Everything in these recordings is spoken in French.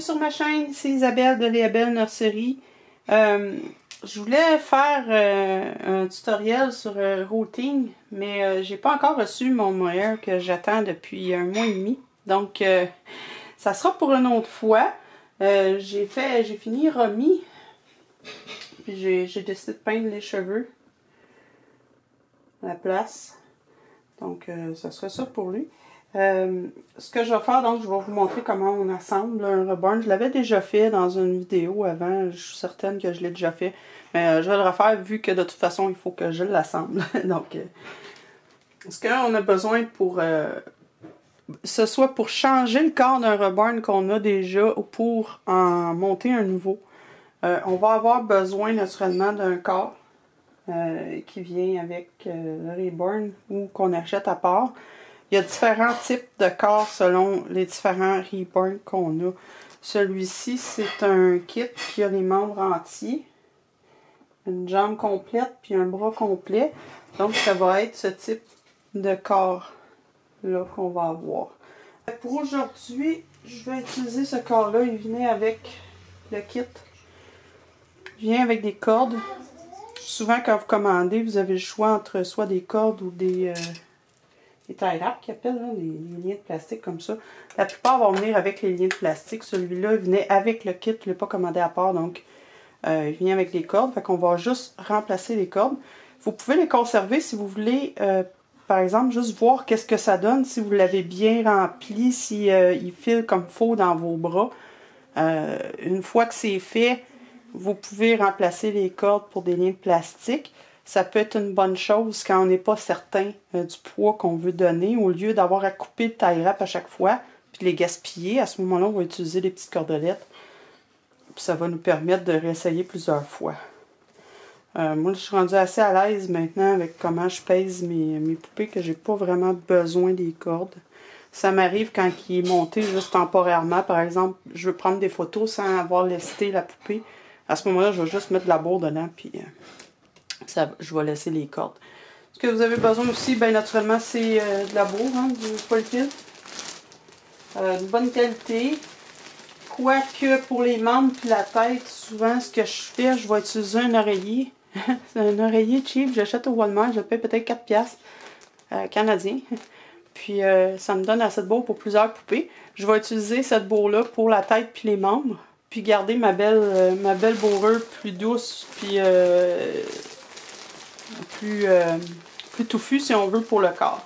bienvenue sur ma chaîne, c'est Isabelle de Léabelle Nursery. Je voulais faire un tutoriel sur routing, mais j'ai pas encore reçu mon mohair que j'attends depuis 1 mois et demi. Donc ça sera pour une autre fois. J'ai fini Romy, puis j'ai décidé de peindre les cheveux à la place. Donc ça sera ça pour lui. Ce que je vais faire, donc je vais vous montrer comment on assemble un reborn. Je l'avais déjà fait dans une vidéo avant, je suis certaine que je l'ai déjà fait. Mais je vais le refaire vu que de toute façon il faut que je l'assemble. Donc ce qu'on a besoin pour ce soit pour changer le corps d'un reborn qu'on a déjà ou pour en monter un nouveau. On va avoir besoin naturellement d'un corps qui vient avec le reborn ou qu'on achète à part. Il y a différents types de corps selon les différents reborns qu'on a. Celui-ci, c'est un kit qui a les membres entiers, une jambe complète puis un bras complet. Donc, ça va être ce type de corps-là qu'on va avoir. Pour aujourd'hui, je vais utiliser ce corps-là. Il venait avec le kit. Il vient avec des cordes. Souvent, quand vous commandez, vous avez le choix entre soit des cordes ou des tie-wraps qu'ils appellent, là, des liens de plastique comme ça. La plupart vont venir avec les liens de plastique. Celui-là, il venait avec le kit. Je ne l'ai pas commandé à part, donc il vient avec des cordes. Fait qu'on va juste remplacer les cordes. Vous pouvez les conserver si vous voulez, par exemple, juste voir qu'est-ce que ça donne. Si vous l'avez bien rempli, si il file comme il faut dans vos bras. Une fois que c'est fait, vous pouvez remplacer les cordes pour des liens de plastique. Ça peut être une bonne chose quand on n'est pas certain du poids qu'on veut donner. Au lieu d'avoir à couper le tie-wrap à chaque fois, puis les gaspiller, à ce moment-là, on va utiliser des petites cordelettes. Puis ça va nous permettre de réessayer plusieurs fois. Moi, je suis rendue assez à l'aise maintenant avec comment je pèse mes poupées, que j'ai pas vraiment besoin des cordes. Ça m'arrive quand il est monté juste temporairement. Par exemple, je veux prendre des photos sans avoir lesté la poupée. À ce moment-là, je vais juste mettre de la bourre dedans, puis je vais laisser les cordes. Ce que vous avez besoin aussi, bien naturellement, c'est de la bourre, hein, du polyfil. De bonne qualité. Quoique pour les membres et la tête, souvent ce que je fais, je vais utiliser un oreiller. C'est un oreiller cheap, j'achète au Walmart, je paye peut-être 4$ canadiens. Puis ça me donne assez de bourre pour plusieurs poupées. Je vais utiliser cette bourre-là pour la tête puis les membres. Puis garder ma belle bourreur plus douce, puis plus touffue si on veut pour le corps.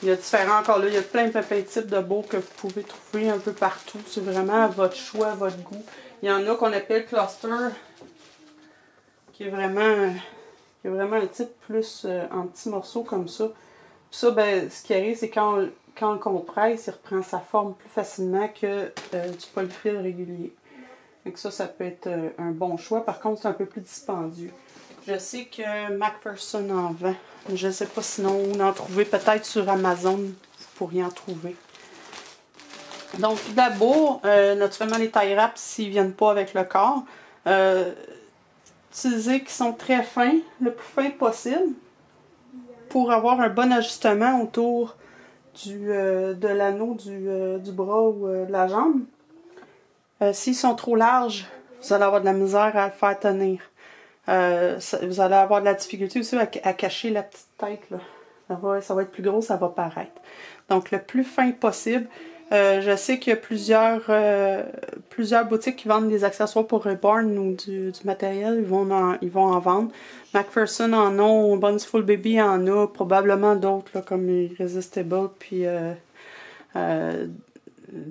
Il y a différents encore là, il y a plein de types de bourre que vous pouvez trouver un peu partout. C'est vraiment à votre choix, à votre goût. Il y en a qu'on appelle cluster, qui est vraiment un type plus en petits morceaux comme ça. Puis ça, ben, ce qui arrive, c'est quand on le compresse, il reprend sa forme plus facilement que du polyfil régulier. Donc ça peut être un bon choix. Par contre, c'est un peu plus dispendieux. Je sais que McPherson en vend. Je ne sais pas sinon où en trouver. Peut-être sur Amazon, vous pourriez en trouver. Donc, d'abord, naturellement, les tie-wraps, s'ils ne viennent pas avec le corps, utilisez qui sont très fins, le plus fin possible, pour avoir un bon ajustement autour de l'anneau du bras ou de la jambe. S'ils sont trop larges, vous allez avoir de la misère à le faire tenir. Vous allez avoir de la difficulté aussi à cacher la petite tête, là. Ça va être plus gros, ça va paraître. Donc, le plus fin possible. Je sais qu'il y a plusieurs boutiques qui vendent des accessoires pour Reborn ou du matériel. Ils vont en vendre. McPherson en a, Bountiful Baby en a, probablement d'autres comme Irresistible, puis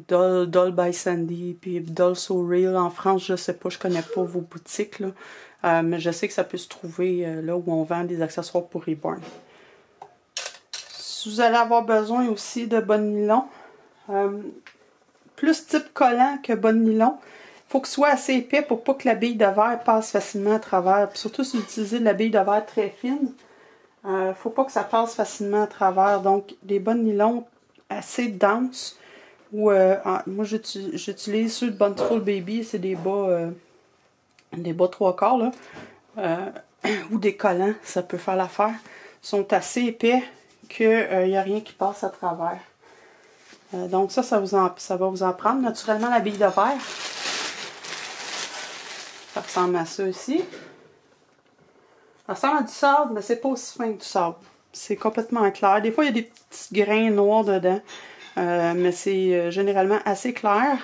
Doll by Sandy, puis Doll So Real. En France, je sais pas, je connais pas vos boutiques, là. Mais je sais que ça peut se trouver là où on vend des accessoires pour Reborn. Vous allez avoir besoin aussi de bon nylon. Plus type collant que bon nylon. Il faut qu'il soit assez épais pour pas que la bille de verre passe facilement à travers. Puis surtout si vous utilisez de la bille de verre très fine, faut pas que ça passe facilement à travers. Donc des bons nylons assez denses. Moi j'utilise ceux de Bountiful Baby, c'est des bas 3/4 là. Ou des collants, ça peut faire l'affaire. Ils sont assez épais qu'il n'y a rien qui passe à travers. Donc ça va vous en prendre. Naturellement, la bille de verre. Ça ressemble à ça ici. Ça ressemble à du sable, mais c'est pas aussi fin que du sable. C'est complètement clair. Des fois, il y a des petits grains noirs dedans. Mais c'est généralement assez clair.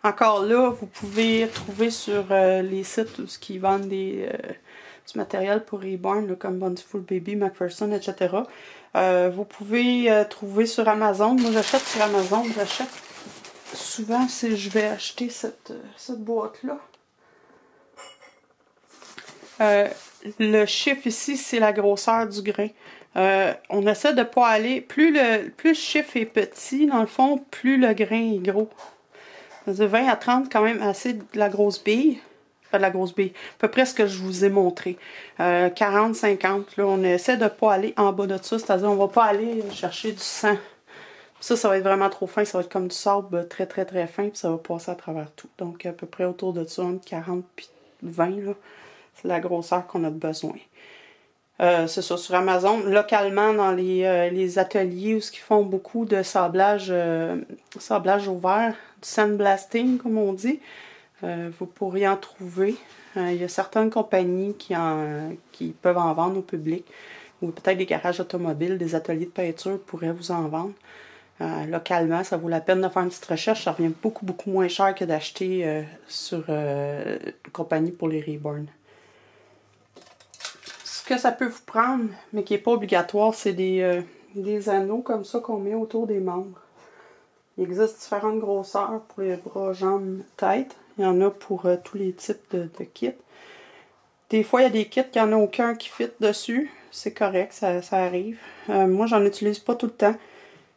Encore là, vous pouvez trouver sur les sites où ils vendent du matériel pour Reborn, là, comme Bountiful Baby, McPherson, etc. Vous pouvez trouver sur Amazon. Moi, j'achète sur Amazon. J'achète souvent si je vais acheter cette boîte-là. Le chiffre ici, c'est la grosseur du grain. On essaie de ne pas aller... Plus le chiffre est petit, dans le fond, plus le grain est gros. De 20 à 30, quand même assez de la grosse bille. Pas de la grosse bille. À peu près ce que je vous ai montré. 40, 50. Là, on essaie de ne pas aller en bas de ça. C'est-à-dire, on ne va pas aller chercher du sang. Ça va être vraiment trop fin. Ça va être comme du sable très, très, très fin. Puis ça va passer à travers tout. Donc, à peu près autour de ça, entre 40 et 20, là. C'est la grosseur qu'on a besoin. C'est ça, sur Amazon. Localement, dans les ateliers où ils font beaucoup de sablage au verre, du sandblasting, comme on dit, vous pourriez en trouver. Il y a certaines compagnies qui peuvent en vendre au public, ou peut-être des garages automobiles, des ateliers de peinture pourraient vous en vendre. Localement, ça vaut la peine de faire une petite recherche. Ça revient beaucoup, beaucoup moins cher que d'acheter sur une compagnie pour les Reborn. Ce que ça peut vous prendre, mais qui n'est pas obligatoire, c'est des anneaux comme ça qu'on met autour des membres. Il existe différentes grosseurs pour les bras, jambes, tête. Il y en a pour tous les types de kits. Des fois, il y a des kits qui n'en a aucun qui fit dessus. C'est correct, ça arrive. Moi, j'en utilise pas tout le temps.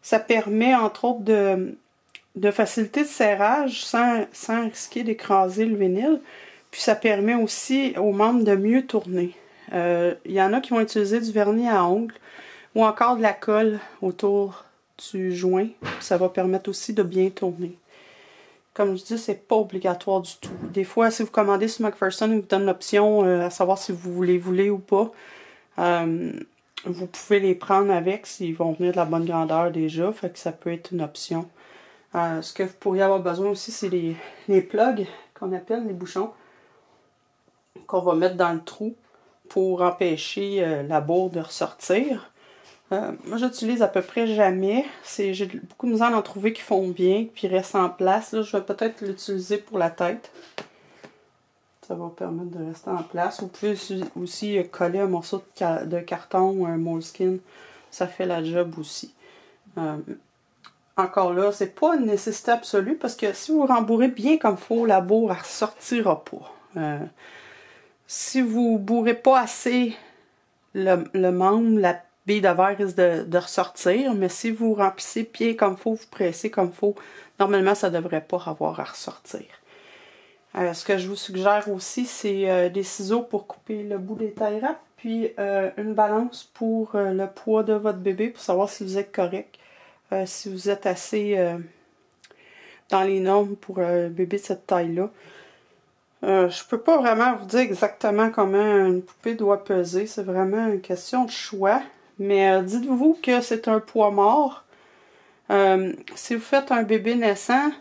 Ça permet, entre autres, de faciliter le serrage sans risquer d'écraser le vinyle. Puis ça permet aussi aux membres de mieux tourner. Il y en a qui vont utiliser du vernis à ongles ou encore de la colle autour du joint. Ça va permettre aussi de bien tourner. Comme je dis, c'est pas obligatoire du tout. Des fois, si vous commandez sur McPherson, ils vous donnent l'option à savoir si vous voulez ou pas. Vous pouvez les prendre avec s'ils vont venir de la bonne grandeur déjà. Fait que ça peut être une option. Ce que vous pourriez avoir besoin aussi, c'est les plugs qu'on appelle les bouchons qu'on va mettre dans le trou pour empêcher la bourre de ressortir. Moi, j'utilise à peu près jamais. J'ai beaucoup de misère d'en trouver qui font bien, puis restent en place. Là, je vais peut-être l'utiliser pour la tête. Ça va permettre de rester en place. Vous pouvez aussi coller un morceau de carton ou un moleskin. Ça fait la job aussi. Encore là, c'est pas une nécessité absolue parce que si vous rembourrez bien comme il faut, la bourre ne ressortira pas. Si vous bourrez pas assez le membre, la bille de verre risque de ressortir. Mais si vous remplissez bien comme il faut, vous pressez comme il faut, normalement, ça ne devrait pas avoir à ressortir. Ce que je vous suggère aussi, c'est des ciseaux pour couper le bout des tie wraps, puis une balance pour le poids de votre bébé, pour savoir si vous êtes correct, si vous êtes assez dans les normes pour un bébé de cette taille-là. Je peux pas vraiment vous dire exactement comment une poupée doit peser. C'est vraiment une question de choix. Mais dites-vous que c'est un poids mort. Si vous faites un bébé naissant,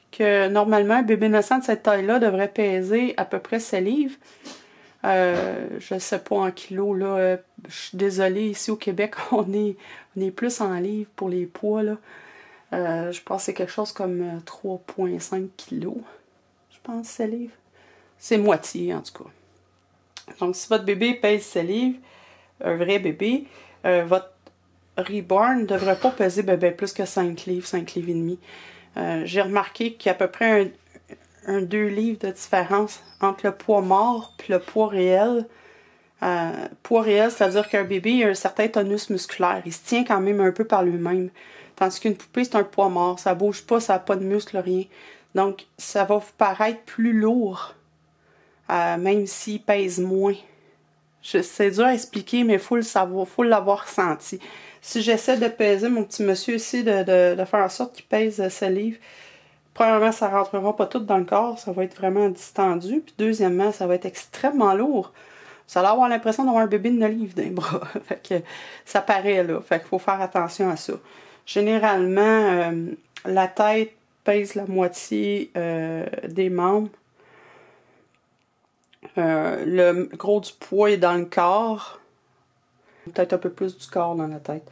que normalement un bébé naissant de cette taille-là devrait peser à peu près 7 livres. Je ne sais pas en kilos, là. Je suis désolée, ici au Québec, on est plus en livres pour les poids, là. Je pense que c'est quelque chose comme 3,5 kilos. Je pense 7 livres. C'est moitié, en tout cas. Donc, si votre bébé pèse 7 livres, un vrai bébé, votre Reborn ne devrait pas peser plus que 5 livres, 5 livres et demi. J'ai remarqué qu'il y a à peu près un 2 livres de différence entre le poids mort et le poids réel. Poids réel, c'est-à-dire qu'un bébé a un certain tonus musculaire. Il se tient quand même un peu par lui-même. Tandis qu'une poupée, c'est un poids mort. Ça bouge pas, ça n'a pas de muscle, rien. Donc, ça va vous paraître plus lourd, même s'il pèse moins. C'est dur à expliquer, mais il faut le savoir, il faut l'avoir ressenti. Si j'essaie de peser mon petit monsieur ici, de faire en sorte qu'il pèse 7 livres, premièrement, ça ne rentrera pas tout dans le corps, ça va être vraiment distendu. Puis deuxièmement, ça va être extrêmement lourd. Vous allez avoir l'impression d'avoir un bébé de 9 livres dans les bras. Fait que ça paraît là. Fait qu'il faut faire attention à ça. Généralement, la tête pèse la moitié des membres. Le gros du poids est dans le corps. Peut-être un peu plus du corps dans la tête.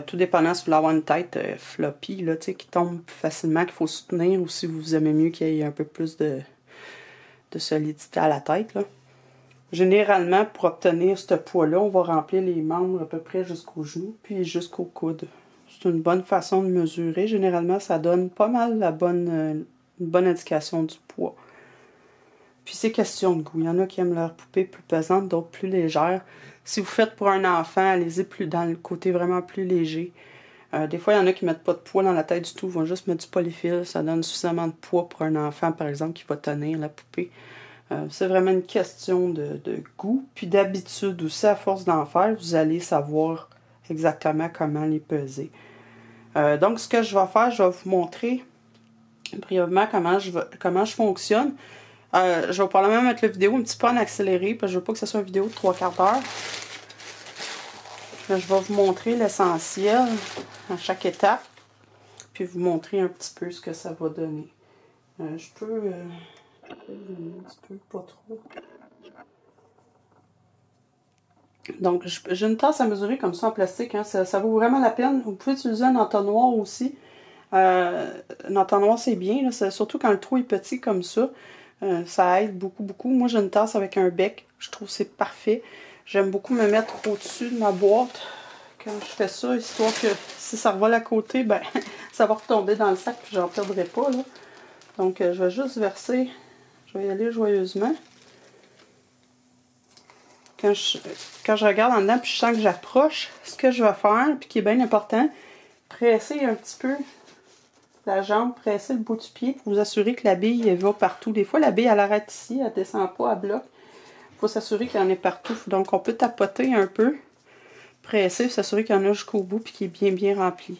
Tout dépendant si vous voulez avoir une tête floppy, là, qui tombe plus facilement, qu'il faut soutenir, ou si vous aimez mieux qu'il y ait un peu plus de solidité à la tête. Là. Généralement, pour obtenir ce poids-là, on va remplir les membres à peu près jusqu'aux genoux, puis jusqu'au coude. C'est une bonne façon de mesurer. Généralement, ça donne pas mal une bonne indication du poids. Puis c'est question de goût. Il y en a qui aiment leur poupée plus pesante, d'autres plus légère. Si vous faites pour un enfant, allez-y plus dans le côté vraiment plus léger. Des fois, il y en a qui mettent pas de poids dans la tête du tout. Ils vont juste mettre du polyfil. Ça donne suffisamment de poids pour un enfant, par exemple, qui va tenir la poupée. C'est vraiment une question de goût. Puis d'habitude aussi, à force d'en faire, vous allez savoir exactement comment les peser. Donc, ce que je vais faire, je vais vous montrer brièvement comment je fonctionne. Je vais probablement mettre la vidéo un petit peu en accéléré, parce que je veux pas que ce soit une vidéo de 3/4 d'heure. Je vais vous montrer l'essentiel à chaque étape, puis vous montrer un petit peu ce que ça va donner. Je peux... un petit peu, pas trop. Donc, j'ai une tasse à mesurer comme ça en plastique. Hein. Ça vaut vraiment la peine. Vous pouvez utiliser un entonnoir aussi. Un entonnoir, c'est bien. Là. Surtout quand le trou est petit comme ça. Ça aide beaucoup, beaucoup. Moi, j'ai une tasse avec un bec. Je trouve que c'est parfait. J'aime beaucoup me mettre au-dessus de ma boîte quand je fais ça, histoire que si ça revole à côté, ben ça va retomber dans le sac puis j'en perdrai pas. Là. Donc, je vais juste verser. Je vais y aller joyeusement. Quand je regarde en dedans puis je sens que j'approche, ce que je vais faire, puis qui est bien important, presser un petit peu la jambe, presser le bout du pied pour vous assurer que la bille elle va partout. Des fois, la bille, elle arrête ici, elle ne descend pas, elle bloque. Il faut s'assurer qu'il y en ait partout. Donc, on peut tapoter un peu, presser, s'assurer qu'il y en a jusqu'au bout puis qu'il est bien, bien rempli.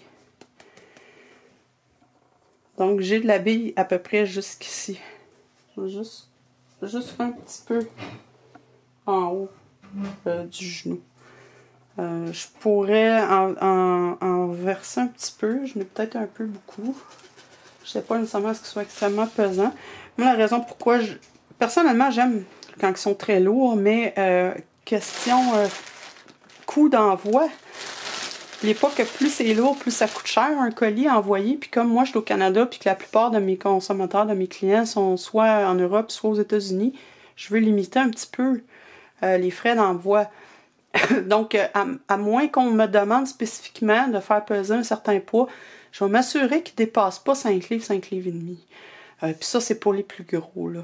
Donc, j'ai de la bille à peu près jusqu'ici. Je vais juste un petit peu en haut du genou. Je pourrais en verser un petit peu. Je n'ai peut-être un peu beaucoup. Je ne sais pas nécessairement ce qu'ils soit extrêmement pesant. Moi, la raison pourquoi personnellement, j'aime quand ils sont très lourds, mais question coût d'envoi. N'oubliez pas que plus c'est lourd, plus ça coûte cher un colis envoyé. Puis comme moi, je suis au Canada, puis que la plupart de mes consommateurs, de mes clients sont soit en Europe, soit aux États-Unis, je veux limiter un petit peu les frais d'envoi. Donc, à moins qu'on me demande spécifiquement de faire peser un certain poids, je vais m'assurer qu'il ne dépasse pas 5 livres, 5 livres et demi. Puis ça, c'est pour les plus gros, là.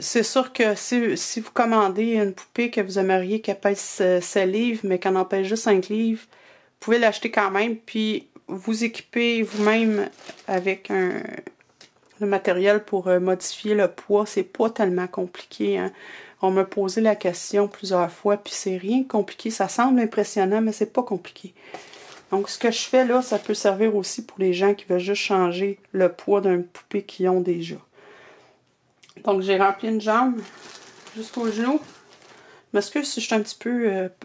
C'est sûr que si vous commandez une poupée que vous aimeriez qu'elle pèse 7 livres, mais qu'elle en pèse juste 5 livres, vous pouvez l'acheter quand même, puis vous équiper vous-même avec le matériel pour modifier le poids. C'est pas tellement compliqué, hein. On m'a posé la question plusieurs fois, puis c'est rien de compliqué. Ça semble impressionnant, mais c'est pas compliqué. Donc, ce que je fais là, ça peut servir aussi pour les gens qui veulent juste changer le poids d'une poupée qu'ils ont déjà. Donc, j'ai rempli une jambe jusqu'au genou. Je m'excuse si je suis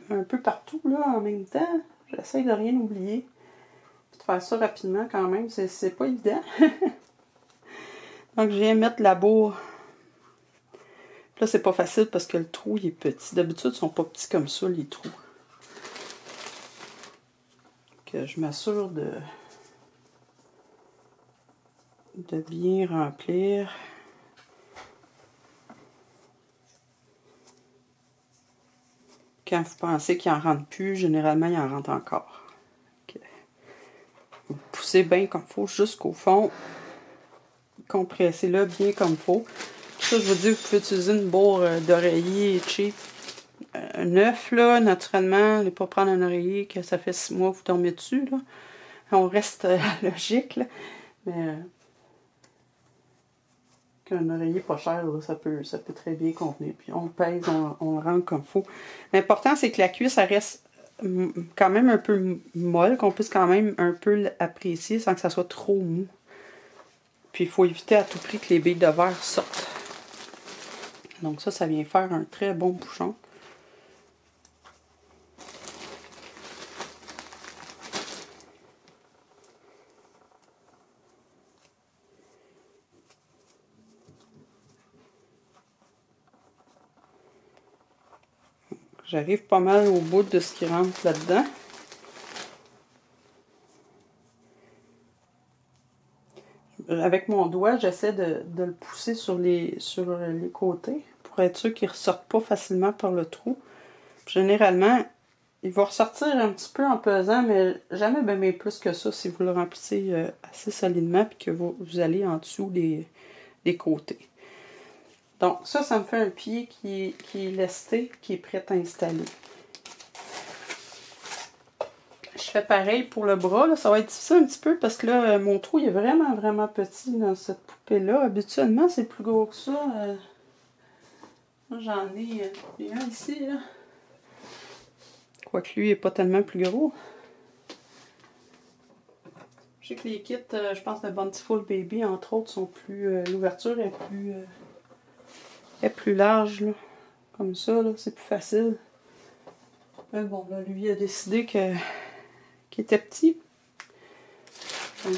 un peu partout là en même temps. J'essaie de rien oublier. Puis de faire ça rapidement quand même, c'est pas évident. Donc, je viens mettre la bourre. Là, c'est pas facile parce que le trou il est petit. D'habitude, ils sont pas petits comme ça, les trous. Que je m'assure de bien remplir. Quand vous pensez qu'il en rentre plus, généralement, il en rentre encore. Okay. Vous poussez bien comme il faut jusqu'au fond. Compressez-le bien comme il faut. Ça, je vous dis, vous pouvez utiliser une bourre d'oreiller cheap. Neuf, là, naturellement. Ne pas prendre un oreiller que ça fait 6 mois que vous dormez dessus, là. On reste logique, là. Mais qu'un oreiller pas cher, là, ça peut très bien convenir. Puis on pèse, on le rentre comme il faut. L'important, c'est que la cuisse, ça reste quand même un peu molle, qu'on puisse quand même un peu l'apprécier sans que ça soit trop mou. Puis il faut éviter à tout prix que les billes de verre sortent. Donc ça vient faire un très bon bouchon. J'arrive pas mal au bout de ce qui rentre là-dedans. Avec mon doigt, j'essaie de le pousser sur les côtés pour être sûr qu'il ne ressorte pas facilement par le trou. Généralement, il va ressortir un petit peu en pesant, mais jamais bien plus que ça si vous le remplissez assez solidement et que vous allez en dessous des côtés. Donc ça me fait un pied qui est lesté, qui est prêt à installer. Je fais pareil pour le bras. Là. Ça va être difficile un petit peu parce que là, mon trou il est vraiment petit dans cette poupée-là. Habituellement, c'est plus gros que ça. Moi, j'en ai un ici. Là. Quoique lui, il n'est pas tellement plus gros. Je sais que les kits, je pense de Bountiful Baby, entre autres, sont plus... l'ouverture est plus large. Là. Comme ça, là, c'est plus facile. Mais bon, là, lui, il a décidé qu'il était petit. Donc,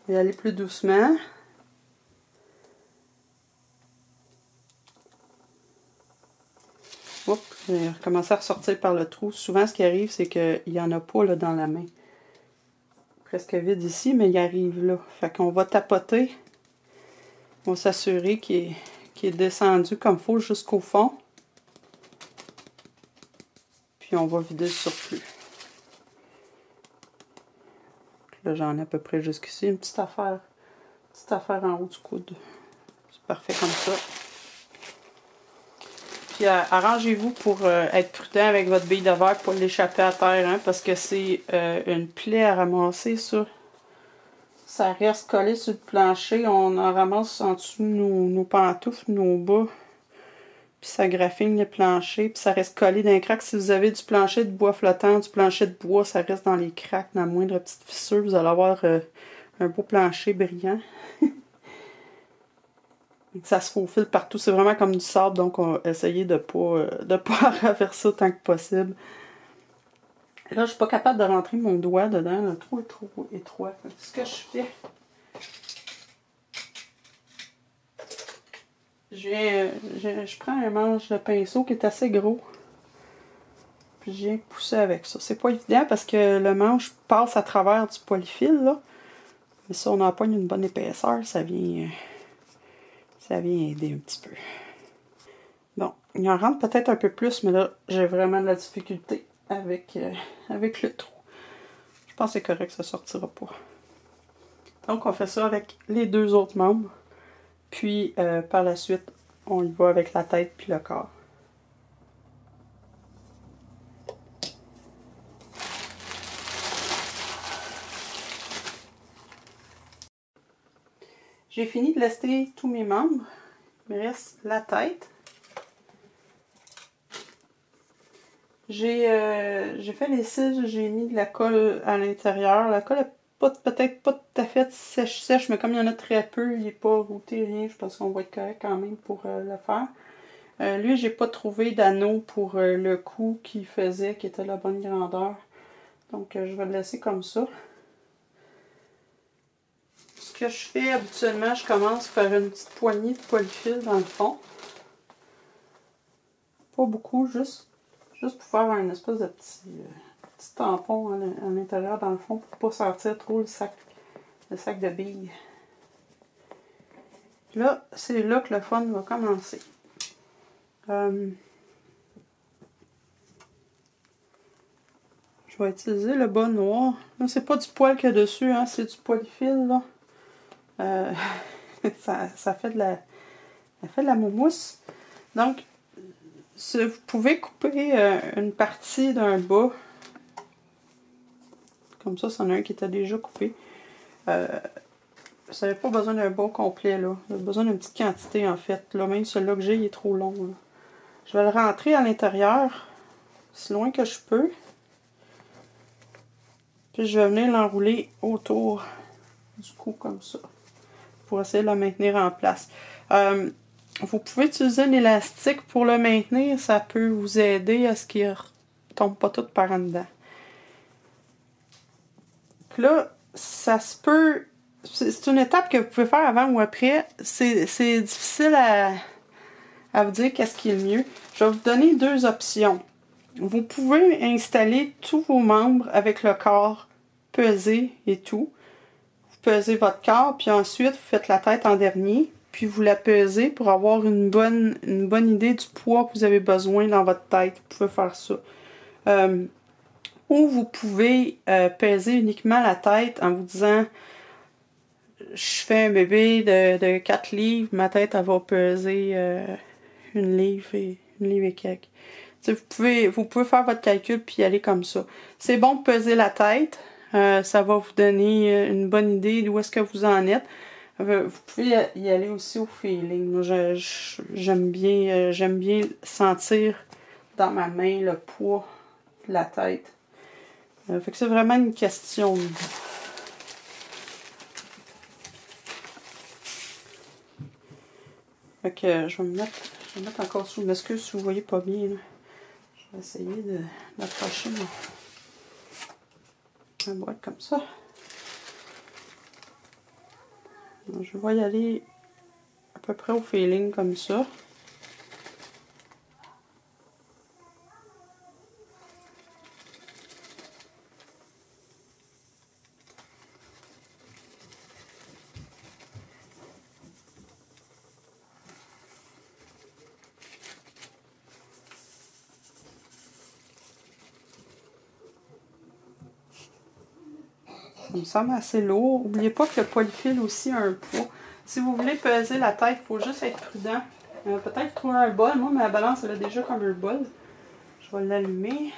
je vais aller plus doucement. Oups, j'ai recommencé à ressortir par le trou. Souvent, ce qui arrive, c'est qu'il n'y en a pas là, dans la main. Presque vide ici, mais il arrive là. Fait qu'on va tapoter. On va s'assurer qu'il est descendu comme il faut jusqu'au fond. Puis on va vider le surplus. Là, j'en ai à peu près jusqu'ici. Une petite affaire en haut du coude. C'est parfait comme ça. Puis arrangez-vous pour être prudent avec votre bille de verre pour l'échapper à terre, hein, parce que c'est une plaie à ramasser, ça. Ça reste collé sur le plancher, on en ramasse en dessous nos pantoufles, nos bas. Puis ça graffine le plancher, puis ça reste collé dans les craques. Si vous avez du plancher de bois flottant, du plancher de bois, ça reste dans les craques, dans la moindre petite fissure. Vous allez avoir un beau plancher brillant. Ça se faufile partout, c'est vraiment comme du sable, donc on va essayer de pas renverser autant que possible. Là, je suis pas capable de rentrer mon doigt dedans, le trou est trop étroit. Ce que je fais, je prends un manche de pinceau qui est assez gros, puis je viens pousser avec ça. C'est pas évident parce que le manche passe à travers du polyfil, là. Mais si on en pogne une bonne épaisseur, ça vient aider un petit peu. Bon, il en rentre peut-être un peu plus, mais là, j'ai vraiment de la difficulté avec le trou. Je pense que c'est correct, ça sortira pas. Donc, on fait ça avec les deux autres membres. Puis, par la suite, on y va avec la tête puis le corps. J'ai fini de lester tous mes membres. Il me reste la tête. J'ai fait les cils, j'ai mis de la colle à l'intérieur. La colle est peut-être pas tout à fait sèche, mais comme il y en a très peu, il n'est pas routé, rien. Je pense qu'on va être correct quand même pour le faire. Lui, j'ai pas trouvé d'anneau pour le cou qu'il faisait, qui était de la bonne grandeur. Donc, je vais le laisser comme ça. Ce que je fais habituellement, je commence par une petite poignée de polyfil dans le fond. Pas beaucoup, juste pour faire un espèce de petit tampon à l'intérieur dans le fond pour pas sentir trop le sac de billes. Là, c'est là que le fun va commencer. Je vais utiliser le bas noir. Là, c'est pas du poil qu'il y a dessus, hein, c'est du polyfil, là. Ça fait de la moumousse. Donc, vous pouvez couper une partie d'un bas. Comme ça, c'en a un qui était déjà coupé. Vous n'avez pas besoin d'un bas complet, là. Vous avez besoin d'une petite quantité, en fait. Là, même celui-là que j'ai, il est trop long, là. Je vais le rentrer à l'intérieur, si loin que je peux. Puis je vais venir l'enrouler autour du cou, comme ça. Pour essayer de le maintenir en place. Vous pouvez utiliser un élastique pour le maintenir. Ça peut vous aider à ce qu'il ne tombe pas tout par en dedans. Donc là, ça se peut c'est une étape que vous pouvez faire avant ou après. C'est difficile à vous dire qu'est-ce qui est le mieux. Je vais vous donner deux options. Vous pouvez installer tous vos membres avec le corps pesé et tout. Vous pesez votre corps, puis ensuite vous faites la tête en dernier, puis vous la pesez pour avoir une bonne idée du poids que vous avez besoin dans votre tête. Vous pouvez faire ça. Ou vous pouvez peser uniquement la tête en vous disant je fais un bébé de 4 livres, ma tête elle va peser 1 livre et quelques. Vous pouvez faire votre calcul puis y aller comme ça. C'est bon de peser la tête. Ça va vous donner une bonne idée d'où est-ce que vous en êtes. Vous pouvez y aller aussi au feeling. Moi, j'aime bien sentir dans ma main le poids de la tête. Fait que c'est vraiment une question de goût. Fait que je vais me mettre encore sous. Je m'excuse si vous voyez pas bien. Là. Je vais essayer d'approcher ma boîte comme ça. Je vais y aller à peu près au feeling comme ça. Ça me semble assez lourd. N'oubliez pas que le polyfil aussi a un poids. Si vous voulez peser la tête, il faut juste être prudent. Peut-être trouver un bol. Moi, ma balance, elle a déjà comme un bol. Je vais l'allumer.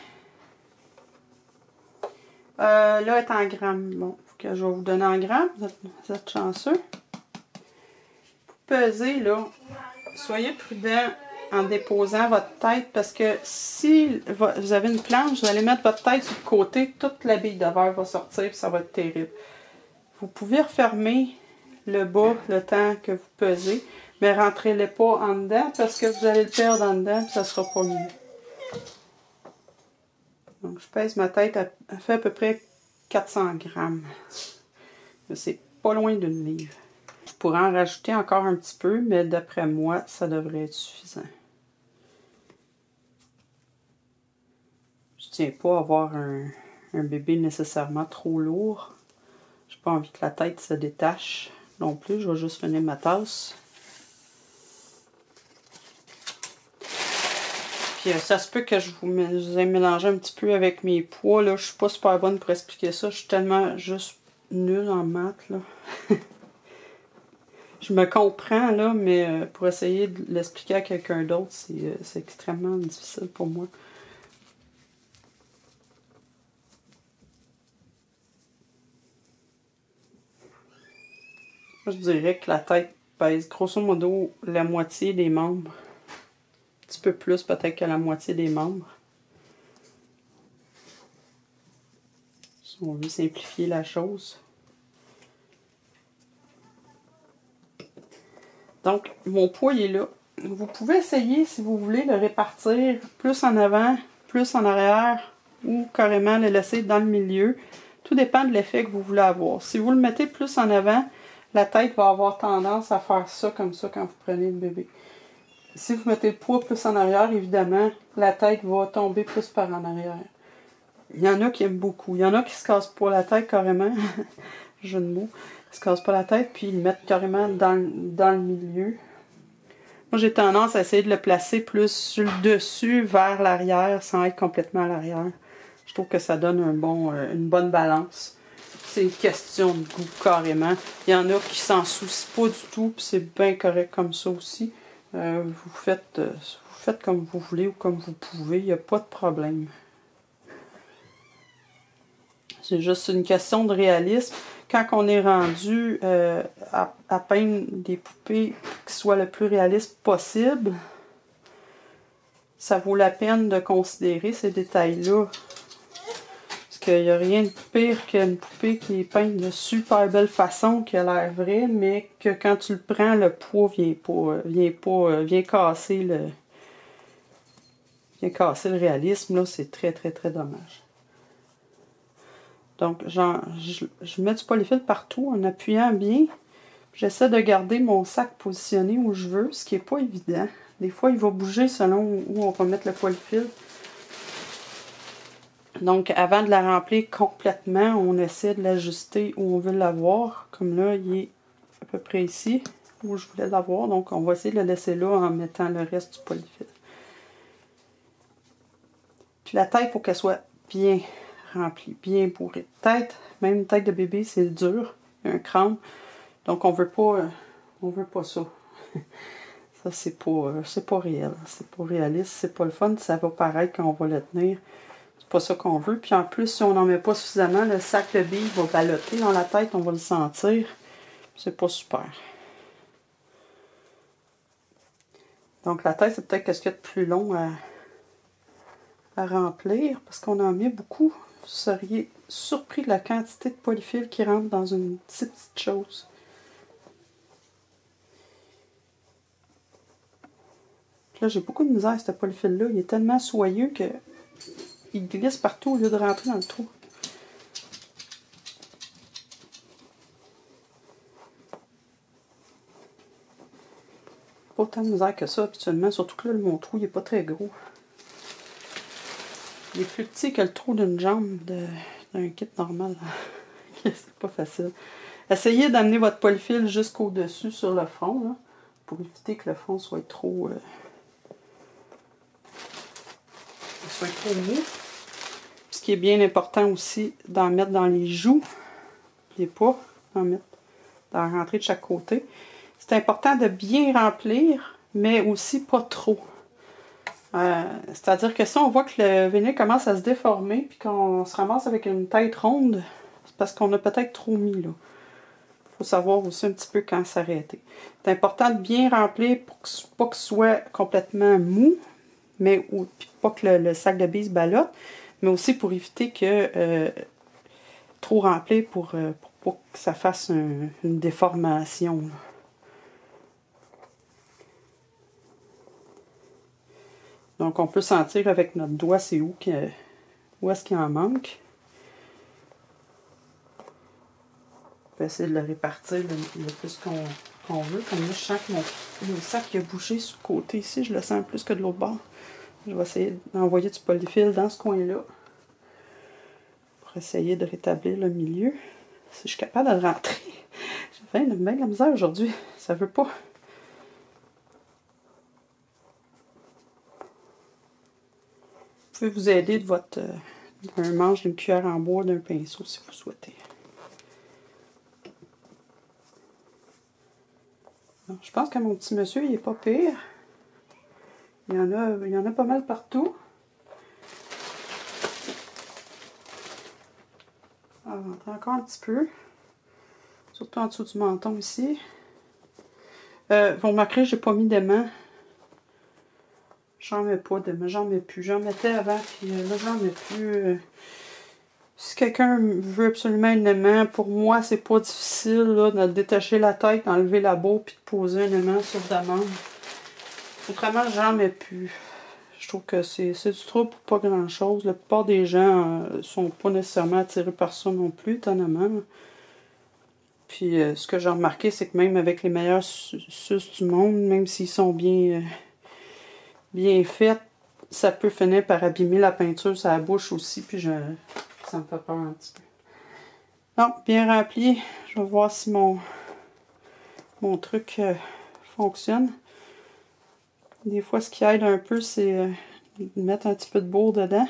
Là, elle est en grammes. Bon, que je vais vous donner en grammes. Vous êtes chanceux. Pour peser, là, soyez prudent en déposant votre tête parce que si vous avez une planche, vous allez mettre votre tête sur le côté, toute la bille de verre va sortir et ça va être terrible. Vous pouvez refermer le bas le temps que vous pesez, mais rentrez-les pas en dedans parce que vous allez le perdre en dedans et ça sera pas mieux. Donc je pèse ma tête, elle fait à peu près 400 grammes. C'est pas loin d'une livre. Je pourrais en rajouter encore un petit peu, mais d'après moi, ça devrait être suffisant. Je tiens pas à avoir un bébé nécessairement trop lourd. J'ai pas envie que la tête se détache non plus. Je vais juste finir ma tasse. Puis ça se peut que je vous ai mélangé un petit peu avec mes poids. Là. Je suis pas super bonne pour expliquer ça. Je suis tellement juste nulle en maths. Là. Je me comprends, là, mais pour essayer de l'expliquer à quelqu'un d'autre, c'est extrêmement difficile pour moi. Je dirais que la tête pèse grosso modo la moitié des membres. Un petit peu plus peut-être que la moitié des membres. Si on veut simplifier la chose. Donc, mon poids il est là. Vous pouvez essayer, si vous voulez, le répartir plus en avant, plus en arrière, ou carrément le laisser dans le milieu. Tout dépend de l'effet que vous voulez avoir. Si vous le mettez plus en avant, la tête va avoir tendance à faire ça comme ça quand vous prenez le bébé. Si vous mettez le poids plus en arrière, évidemment, la tête va tomber plus par en arrière. Il y en a qui aiment beaucoup. Il y en a qui se cassent pas la tête carrément. Jeu de mots. Ils se cassent pas la tête, puis ils le mettent carrément dans le milieu. Moi, j'ai tendance à essayer de le placer plus sur le dessus, vers l'arrière, sans être complètement à l'arrière. Je trouve que ça donne une bonne balance. C'est une question de goût, carrément. Il y en a qui s'en soucient pas du tout, puis c'est bien correct comme ça aussi. Vous faites comme vous voulez ou comme vous pouvez, il n'y a pas de problème. C'est juste une question de réalisme. Quand on est rendu à peindre des poupées qui soient le plus réaliste possible, ça vaut la peine de considérer ces détails-là. Parce qu'il n'y a rien de pire qu'une poupée qui est peinte de super belle façon, qui a l'air vraie, mais que quand tu le prends, le poids vient casser le réalisme. Là, c'est très, très, très dommage. Donc, je mets du polyfil partout en appuyant bien. J'essaie de garder mon sac positionné où je veux, ce qui n'est pas évident. Des fois, il va bouger selon où on va mettre le polyfil. Donc, avant de la remplir complètement, on essaie de l'ajuster où on veut l'avoir. Comme là, il est à peu près ici où je voulais l'avoir. Donc, on va essayer de le laisser là en mettant le reste du polyfil. Puis la tête, il faut qu'elle soit bien remplie, bien bourrée. Tête, même une tête de bébé, c'est dur. Il y a un crâne. Donc, on veut pas ça. Ça, c'est pas réel. C'est pas réaliste. C'est pas le fun. Ça va paraître quand on va le tenir. C'est pas ça qu'on veut. Puis en plus, si on n'en met pas suffisamment, le sac de billes va ballotter dans la tête. On va le sentir. C'est pas super. Donc, la tête, c'est peut-être ce qu'il y a de plus long à remplir. Parce qu'on en met beaucoup. Vous seriez surpris de la quantité de polyfil qui rentre dans une petite chose. Là, j'ai beaucoup de misère avec ce polyfil-là. Il est tellement soyeux que il glisse partout au lieu de rentrer dans le trou. Pas autant de misère que ça habituellement, surtout que là, mon trou, il n'est pas très gros. Il est plus petit que le trou d'une jambe d'un kit normal. C'est pas facile. Essayez d'amener votre polyfil jusqu'au-dessus sur le fond, là, pour éviter que le fond soit trop mou. Ce qui est bien important aussi, d'en mettre dans les joues. N'oubliez pas d'en rentrer de chaque côté. C'est important de bien remplir, mais aussi pas trop. C'est-à-dire que si on voit que le vinyle commence à se déformer, puis qu'on se ramasse avec une tête ronde, c'est parce qu'on a peut-être trop mis, là. Il faut savoir aussi un petit peu quand s'arrêter. C'est important de bien remplir pour pas que ce soit complètement mou, mais pas que le sac de billes se ballotte, mais aussi pour éviter que trop remplir pour pas que ça fasse une déformation, là. Donc, on peut sentir avec notre doigt c'est où est-ce qu'il en manque. On peut essayer de le répartir le plus qu'on veut. Comme là, je sens que le sac qui a bougé sur le côté ici, je le sens plus que de l'autre bord. Je vais essayer d'envoyer du polyfil dans ce coin-là pour essayer de rétablir le milieu. Si je suis capable de le rentrer. J'ai bien de la misère aujourd'hui. Ça veut pas. Vous pouvez vous aider d'un manche d'une cuillère en bois, d'un pinceau si vous souhaitez. Donc, je pense que mon petit monsieur, il est pas pire. Il y en a pas mal partout. On va rentrer encore un petit peu. Surtout en dessous du menton ici. Vous remarquerez, j'ai pas mis d'aimant. J'en mets pas d'aimant, j'en mets plus. J'en mettais avant, puis là, j'en mets plus. Si quelqu'un veut absolument un aimant, pour moi, c'est pas difficile là, de détacher la tête, d'enlever la boue, puis de poser un aimant sur demande. Autrement, j'en mets plus. Je trouve que c'est du trouble pour pas grand-chose. La plupart des gens sont pas nécessairement attirés par ça non plus, étonnamment. Puis, ce que j'ai remarqué, c'est que même avec les meilleurs suces du monde, même s'ils sont bien faits, ça peut finir par abîmer la peinture sur la bouche aussi, puis ça me fait peur un petit peu. Donc, bien rempli. Je vais voir si mon truc fonctionne. Des fois, ce qui aide un peu, c'est de mettre un petit peu de bourre dedans.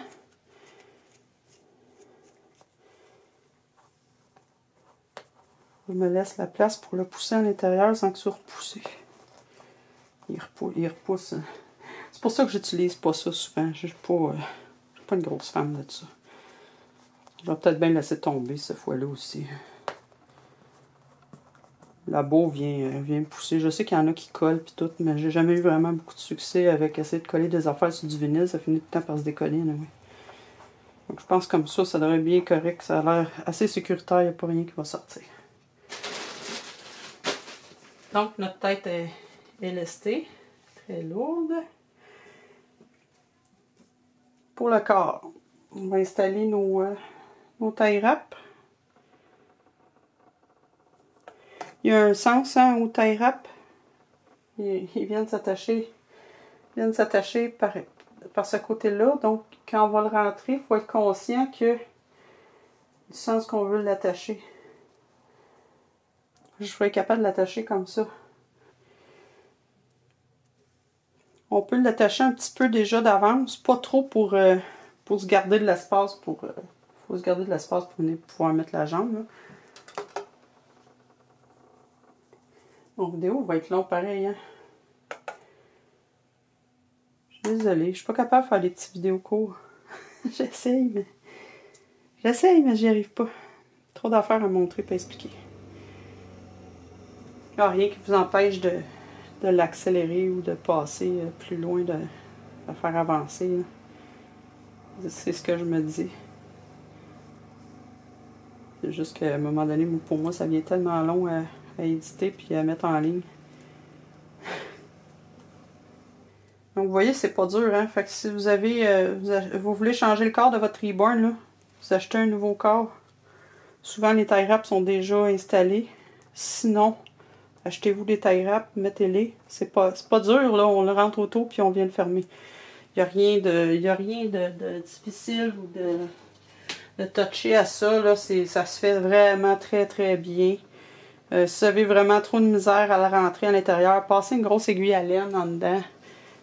Je me laisse la place pour le pousser à l'intérieur sans que ce soit repoussé. Il repousse. C'est pour ça que j'utilise pas ça souvent. Je suis pas une grosse fan de ça. Je vais peut-être bien laisser tomber cette fois-là aussi. La boue vient me pousser. Je sais qu'il y en a qui collent puis tout, mais j'ai jamais eu vraiment beaucoup de succès avec essayer de coller des affaires sur du vinyle. Ça finit tout le temps par se décoller. Là, oui. Donc je pense comme ça devrait être bien correct. Ça a l'air assez sécuritaire. Il n'y a pas rien qui va sortir. Donc notre tête est lestée. Très lourde. Pour le corps, on va installer nos nos tie wraps. Il y a un sens hein, au tie wrap. Ils viennent s'attacher. Par ce côté-là. Donc, quand on va le rentrer, il faut être conscient que du sens qu'on veut l'attacher. Je vais être capable de l'attacher comme ça. On peut l'attacher un petit peu déjà d'avance, pas trop pour se garder de l'espace faut se garder de l'espace pour venir pouvoir mettre la jambe. Là. Mon vidéo va être long pareil. Hein? Je suis désolée, je suis pas capable de faire des petites vidéos courtes. J'essaye, mais j'y arrive pas. Trop d'affaires à montrer et à expliquer. Il n'y a rien qui vous empêche de l'accélérer ou de passer plus loin, de faire avancer. C'est ce que je me dis. C'est juste qu'à un moment donné, pour moi, ça devient tellement long à éditer puis à mettre en ligne. Donc, vous voyez, c'est pas dur, hein? Fait que si vous avez, vous voulez changer le corps de votre Reborn, là, vous achetez un nouveau corps. Souvent, les tie wraps sont déjà installés. Sinon, achetez-vous des tie wraps, mettez-les. C'est pas dur, là. On le rentre auto puis on vient le fermer. Il n'y a rien de difficile ou de toucher à ça. Là, ça se fait vraiment très très bien. Si vous avez vraiment trop de misère à la rentrer à l'intérieur, passez une grosse aiguille à laine en dedans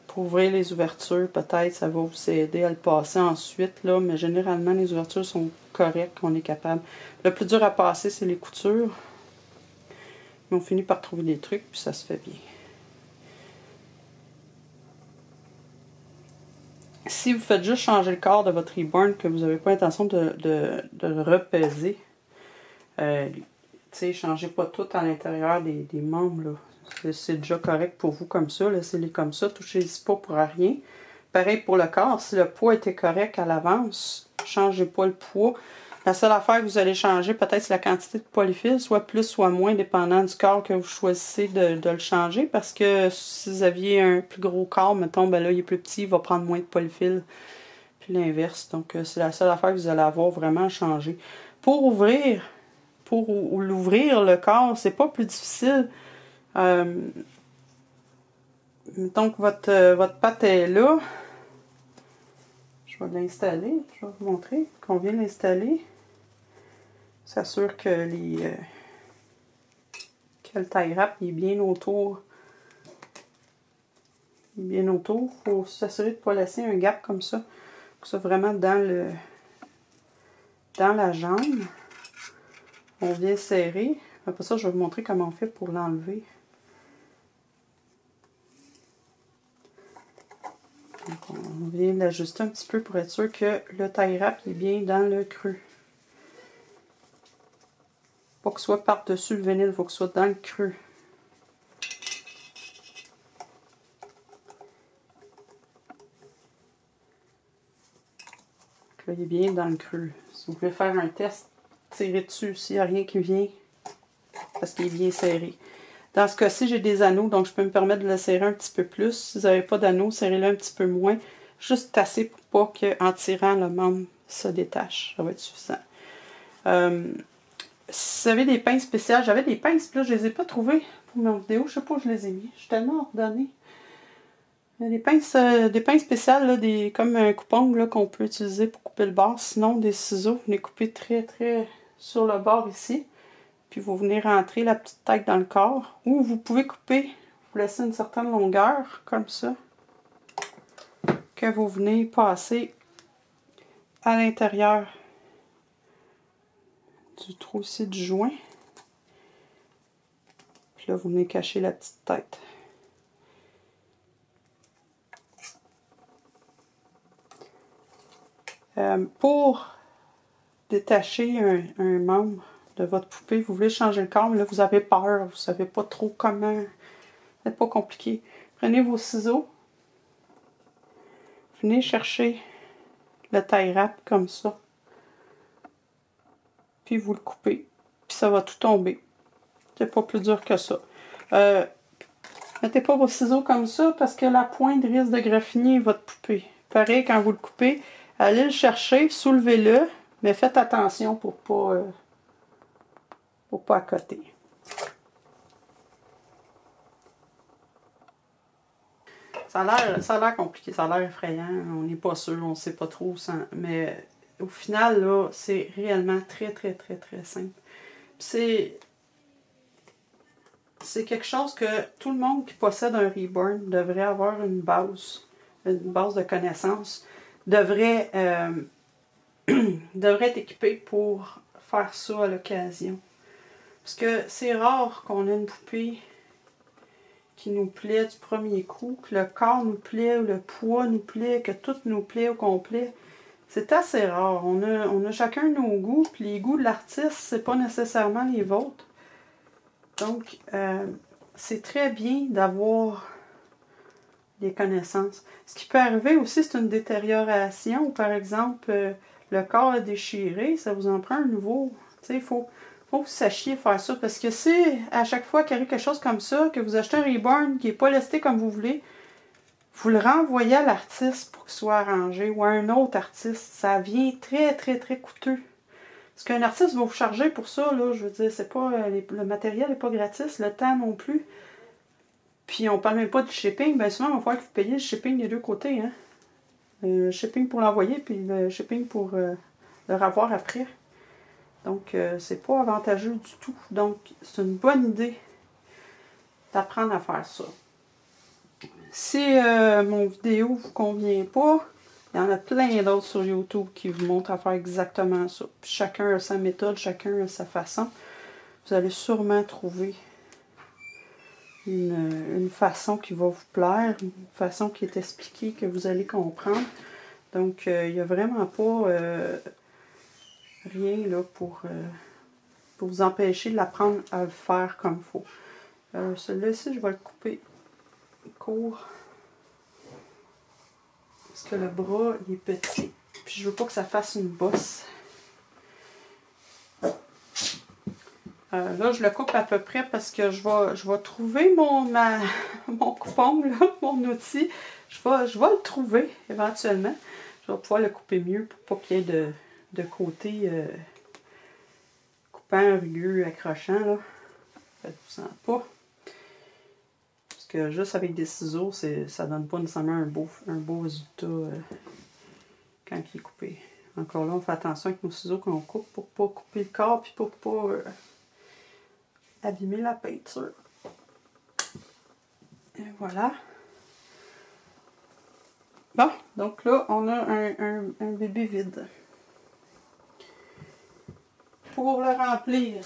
pour ouvrir les ouvertures. Peut-être ça va vous aider à le passer ensuite. Là, mais généralement, les ouvertures sont correctes, on est capable. Le plus dur à passer, c'est les coutures. Mais on finit par trouver des trucs, puis ça se fait bien. Si vous faites juste changer le corps de votre Reborn, que vous n'avez pas l'intention de le repaiser, changez pas tout à l'intérieur des membres. C'est déjà correct pour vous comme ça. Laissez-les comme ça. Touchez-y pas pour rien. Pareil pour le corps. Si le poids était correct à l'avance, changez pas le poids. La seule affaire que vous allez changer, peut-être, c'est la quantité de polyfil, soit plus, soit moins, dépendant du corps que vous choisissez de le changer. Parce que si vous aviez un plus gros corps, mettons, ben là, il est plus petit, il va prendre moins de polyfil. Puis l'inverse. Donc, c'est la seule affaire que vous allez avoir vraiment à changer. Pour l'ouvrir, le corps, c'est pas plus difficile. Mettons que votre patte est là. Je vais l'installer. Je vais vous montrer qu'on vient l'installer. S'assure que le tie wrap est bien autour. Il faut s'assurer de ne pas laisser un gap comme ça. Que ça vraiment dans la jambe. On vient serrer. Après ça, je vais vous montrer comment on fait pour l'enlever. Donc, on vient l'ajuster un petit peu pour être sûr que le tie wrap est bien dans le creux. Pas que ce soit par-dessus le vinyle, il faut que ce soit dans le creux. Là, il est bien dans le creux. Si vous voulez faire un test, tirez dessus s'il n'y a rien qui vient, parce qu'il est bien serré. Dans ce cas-ci, j'ai des anneaux, donc je peux me permettre de le serrer un petit peu plus. Si vous n'avez pas d'anneaux, serrez-le un petit peu moins. Juste assez pour pas qu'en tirant, le membre se détache. Ça va être suffisant. Si vous avez des pinces spéciales, j'avais des pinces, puis là, je les ai pas trouvées pour ma vidéo. Je sais pas où je les ai mis. Je suis tellement ordonnée. Il y a des pinces spéciales, là, comme un coupe-ongle qu'on peut utiliser pour couper le bord. Sinon, des ciseaux, vous venez couper très, très sur le bord ici. Puis vous venez rentrer la petite tête dans le corps. Ou vous pouvez couper, vous laissez une certaine longueur, comme ça. Que vous venez passer à l'intérieur du trou ici du joint. Puis là, vous venez cacher la petite tête. Pour détacher un membre de votre poupée, vous voulez changer le corps, mais là vous avez peur, vous ne savez pas trop comment, c'est pas compliqué. Prenez vos ciseaux, venez chercher le tie wrap comme ça, puis vous le coupez, puis ça va tout tomber. C'est pas plus dur que ça. Mettez pas vos ciseaux comme ça parce que la pointe risque de graffiner votre poupée. Pareil, quand vous le coupez, allez le chercher, soulevez-le, Mais faites attention pour pas accoter. Ça a l'air compliqué, ça a l'air effrayant, on n'est pas sûr, on ne sait pas trop, mais au final, là, c'est réellement très, très, très, très simple. C'est quelque chose que tout le monde qui possède un Reborn devrait avoir une base de connaissances, devrait être équipé pour faire ça à l'occasion. Parce que c'est rare qu'on ait une poupée qui nous plaît du premier coup, que le corps nous plaît, ou le poids nous plaît, que tout nous plaît au complet. C'est assez rare. On a chacun nos goûts, puis les goûts de l'artiste, c'est pas nécessairement les vôtres. Donc, c'est très bien d'avoir des connaissances. Ce qui peut arriver aussi, c'est une détérioration. Par exemple, le corps a déchiré, ça vous en prend un nouveau. Tu sais, il faut que vous sachiez faire ça. Parce que si à chaque fois qu'il arrive quelque chose comme ça, que vous achetez un Reborn qui n'est pas lesté comme vous voulez, vous le renvoyez à l'artiste pour qu'il soit arrangé ou à un autre artiste. Ça vient très, très, très coûteux. Parce qu'un artiste va vous charger pour ça, là, je veux dire, c'est pas le matériel n'est pas gratis, le temps non plus. Puis on parle même pas du shipping, bien souvent il va falloir que vous payiez le shipping des deux côtés. Hein? Le shipping pour l'envoyer, puis le shipping pour le revoir après. Donc c'est pas avantageux du tout. Donc c'est une bonne idée d'apprendre à faire ça. Si mon vidéo ne vous convient pas, il y en a plein d'autres sur YouTube qui vous montrent à faire exactement ça. Puis chacun a sa méthode, chacun a sa façon. Vous allez sûrement trouver une façon qui va vous plaire, une façon qui est expliquée, que vous allez comprendre. Donc, il n'y a vraiment pas rien là pour vous empêcher de l'apprendre à le faire comme il faut. Celui-là-ci, je vais le couper court. Parce que le bras, il est petit. Puis je veux pas que ça fasse une bosse. Là, je le coupe à peu près parce que je vais trouver mon coupon, là, mon outil. Je vais le trouver éventuellement. Je vais pouvoir le couper mieux pour pas qu'il y ait de côté coupant, rugueux, accrochant. Là. Faites-vous-en pas. Parce que juste avec des ciseaux, ça donne pas nécessairement un beau résultat quand il est coupé. Encore là, on fait attention avec nos ciseaux qu'on coupe pour pas couper le corps puis pour pas abîmer la peinture. Et voilà. Bon, donc là, on a un bébé vide. Pour le remplir,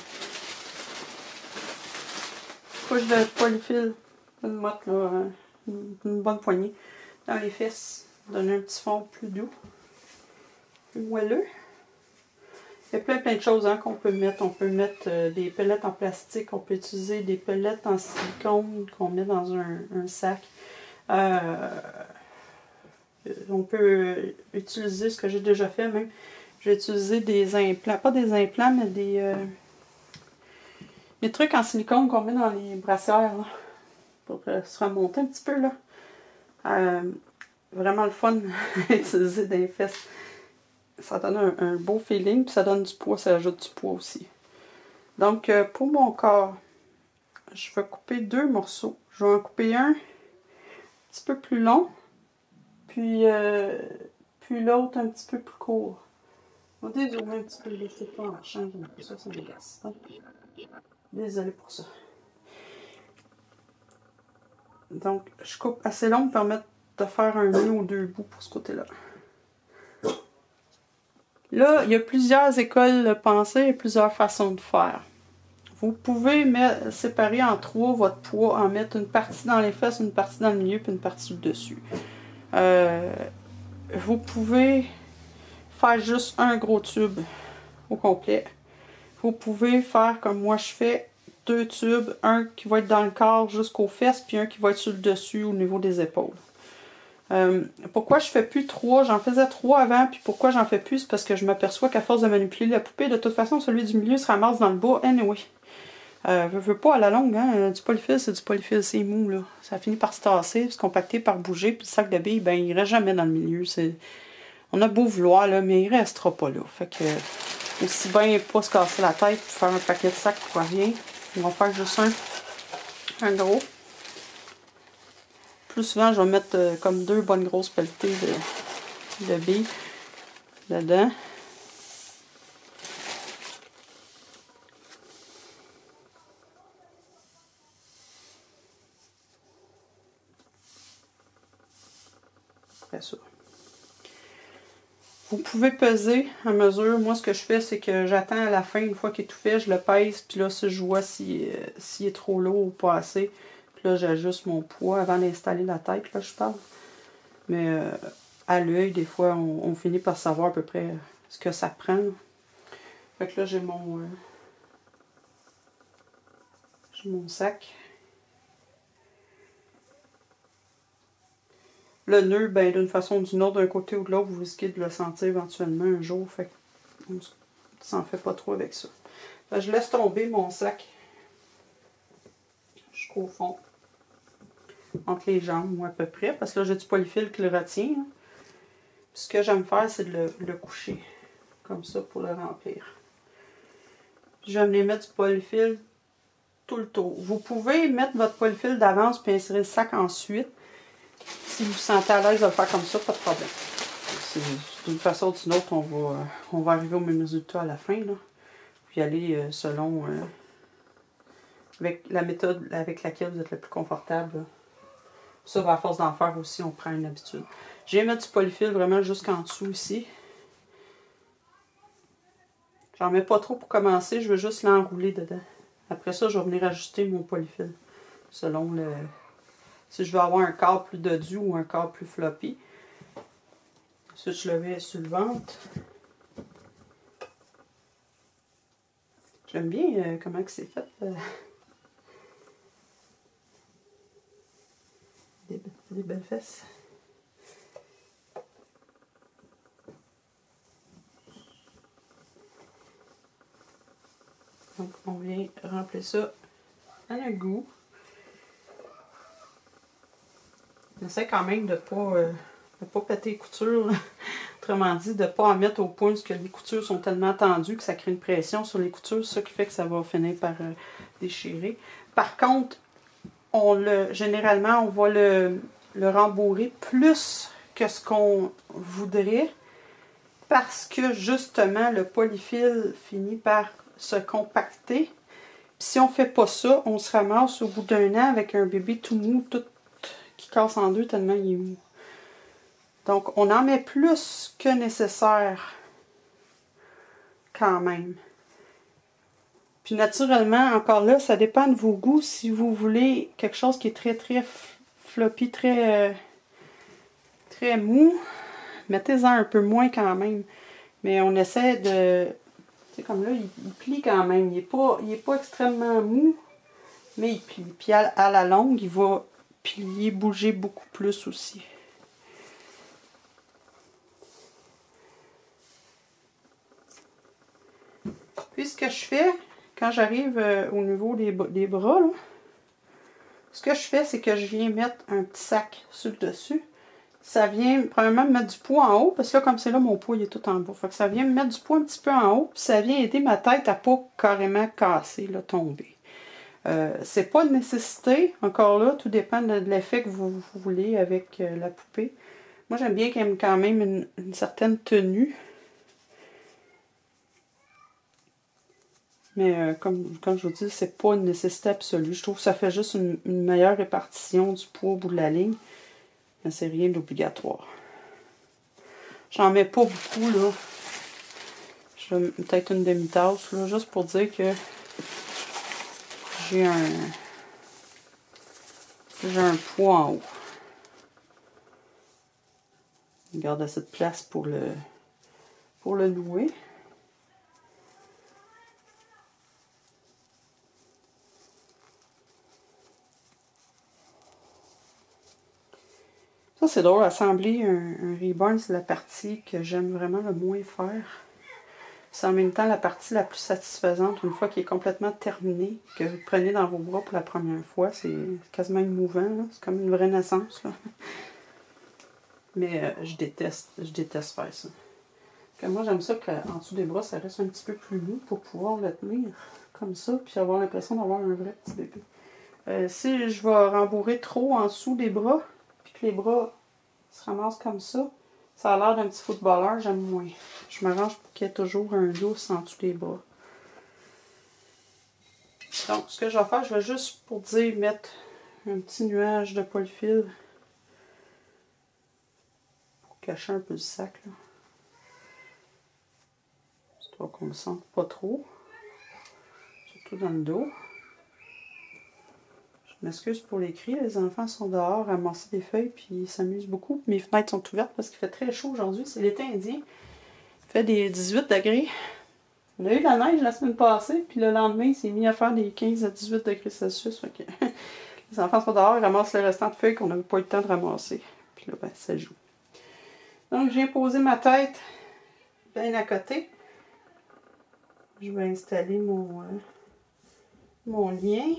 couche de polyfil, une motte, là, une bonne poignée, dans les fesses, donner un petit fond plus doux, plus moelleux. Il y a plein de choses hein, qu'on peut mettre. On peut mettre des pellettes en plastique, on peut utiliser des pellettes en silicone qu'on met dans un sac. On peut utiliser ce que j'ai déjà fait même. J'ai utilisé des implants, pas des implants, mais des trucs en silicone qu'on met dans les brassières là, pour se remonter un petit peu. Là. Vraiment le fun à utiliser dans les fesses. Ça donne un beau feeling, puis ça donne du poids, ça ajoute du poids aussi. Donc, pour mon corps, je vais couper 2 morceaux. Je vais en couper un petit peu plus long, puis l'autre un petit peu plus court. On va dézoomer un petit peu, je sais pas en marchant, ça c'est dégueulasse. Désolée pour ça. Donc, je coupe assez long pour permettre de faire un nœud aux 2 bouts pour ce côté-là. Là, il y a plusieurs écoles de pensée et plusieurs façons de faire. Vous pouvez séparer en 3 votre poids, en mettre une partie dans les fesses, une partie dans le milieu, puis une partie dessus. Vous pouvez faire juste un gros tube au complet. Vous pouvez faire comme moi je fais, 2 tubes, un qui va être dans le corps jusqu'aux fesses, puis un qui va être sur le dessus au niveau des épaules. Pourquoi je fais plus 3? J'en faisais 3 avant, puis pourquoi j'en fais plus? C'est parce que je m'aperçois qu'à force de manipuler la poupée, de toute façon, celui du milieu se ramasse dans le bas anyway. Veux pas à la longue, hein? Du polyfil, c'est du polyfil, c'est mou, là. Ça finit par se tasser, se compacter, par bouger, puis le sac de billes, ben, il reste jamais dans le milieu. On a beau vouloir, là, mais il restera pas là. Fait que, aussi bien pas se casser la tête pour faire un paquet de sacs pour rien. On va faire juste un gros. Plus souvent, je vais mettre comme 2 bonnes grosses pelletées de billes dedans. Après ça. Vous pouvez peser à mesure. Moi, ce que je fais, c'est que j'attends à la fin, une fois qu'il est tout fait, je le pèse. Puis là, si je vois s'il est trop lourd ou pas assez. Puis là, j'ajuste mon poids avant d'installer la tête, là, je parle. Mais à l'œil, des fois, on finit par savoir à peu près ce que ça prend. Fait que là, j'ai mon sac. Le nœud, ben, d'une façon ou d'une autre, d'un côté ou de l'autre, vous risquez de le sentir éventuellement un jour. Fait qu'on ne s'en fait pas trop avec ça. Fait, je laisse tomber mon sac jusqu'au fond, entre les jambes ou à peu près, parce que là, j'ai du polyfil qui le retient. Hein. Ce que j'aime faire, c'est de le coucher, comme ça, pour le remplir. Je vais venir mettre du polyfil tout le tour. Vous pouvez mettre votre polyfil d'avance puis insérer le sac ensuite. Si vous vous sentez à l'aise de le faire comme ça, pas de problème. D'une façon ou d'une autre, on va arriver au même résultat à la fin. Là. Puis aller selon avec la méthode avec laquelle vous êtes le plus confortable. Là. Ça, à force d'en faire aussi, on prend une habitude. Je vais mettre du polyfil vraiment jusqu'en dessous ici. J'en mets pas trop pour commencer, je veux juste l'enrouler dedans. Après ça, je vais venir ajuster mon polyfil selon le... Si je veux avoir un corps plus dodu ou un corps plus floppy. Ensuite, je le mets sur le ventre. J'aime bien comment c'est fait. Des belles fesses. Donc, on vient remplir ça à la goût. On essaie quand même de ne pas péter les coutures. Là. Autrement dit, de ne pas en mettre au point parce que les coutures sont tellement tendues que ça crée une pression sur les coutures. C'est ça qui fait que ça va finir par déchirer. Par contre, généralement, on va le rembourrer plus que ce qu'on voudrait parce que justement, le polyfil finit par se compacter. Puis si on ne fait pas ça, on se ramasse au bout d'un an avec un bébé tout mou, tout qui casse en deux tellement il est mou. Donc, on en met plus que nécessaire quand même. Puis naturellement, encore là, ça dépend de vos goûts. Si vous voulez quelque chose qui est très très floppy, très mou, mettez-en un peu moins quand même. Mais on essaie de... Tu sais, comme là, il plie quand même. Il est pas extrêmement mou, mais il plie. Puis à la longue, il va plier, bouger beaucoup plus aussi. Puis ce que je fais, quand j'arrive au niveau des bras, là, ce que je fais, c'est que je viens mettre un petit sac sur le dessus. Ça vient, premièrement, me mettre du poids en haut, parce que là, comme c'est là, mon poids il est tout en bas. Fait que ça vient me mettre du poids un petit peu en haut, puis ça vient aider ma tête à pas carrément casser, là, tomber. C'est pas une nécessité, encore là, tout dépend de l'effet que vous voulez avec la poupée. Moi, j'aime bien qu'elle ait quand même une certaine tenue. Mais comme je vous dis, c'est pas une nécessité absolue. Je trouve que ça fait juste une meilleure répartition du poids au bout de la ligne. Mais c'est rien d'obligatoire. J'en mets pas beaucoup, là. Je vais peut-être une demi-tasse, là, juste pour dire que j'ai un poids en haut. Je garde assez de place pour le nouer. Ça, c'est drôle, assembler un Reborn, c'est la partie que j'aime vraiment le moins faire. C'est en même temps la partie la plus satisfaisante, une fois qu'il est complètement terminé, que vous prenez dans vos bras pour la première fois. C'est quasiment émouvant, c'est comme une vraie naissance. Là. Mais je déteste faire ça. Moi, j'aime ça qu'en dessous des bras, ça reste un petit peu plus mou pour pouvoir le tenir comme ça, puis avoir l'impression d'avoir un vrai petit bébé. Si je vais rembourrer trop en dessous des bras, puis que les bras se ramassent comme ça a l'air d'un petit footballeur, j'aime moins. Je m'arrange pour qu'il y ait toujours un lousse en dessous des bras. Donc, ce que je vais faire, je vais juste, pour dire, mettre un petit nuage de polyfil pour cacher un peu le sac, là. Histoire qu'on ne le sente pas trop. Surtout dans le dos. Je m'excuse pour les cris, les enfants sont dehors à ramasser des feuilles puis ils s'amusent beaucoup. Mes fenêtres sont ouvertes parce qu'il fait très chaud aujourd'hui, c'est l'été indien. Il fait des 18 degrés. On a eu de la neige la semaine passée, puis le lendemain, il s'est mis à faire des 15 à 18 degrés Celsius. Fait que les enfants sont dehors, ils ramassent le restant de feuilles qu'on n'avait pas eu le temps de ramasser. Puis là, ben, ça joue. Donc, j'ai posé ma tête bien à côté. Je vais installer mon lien.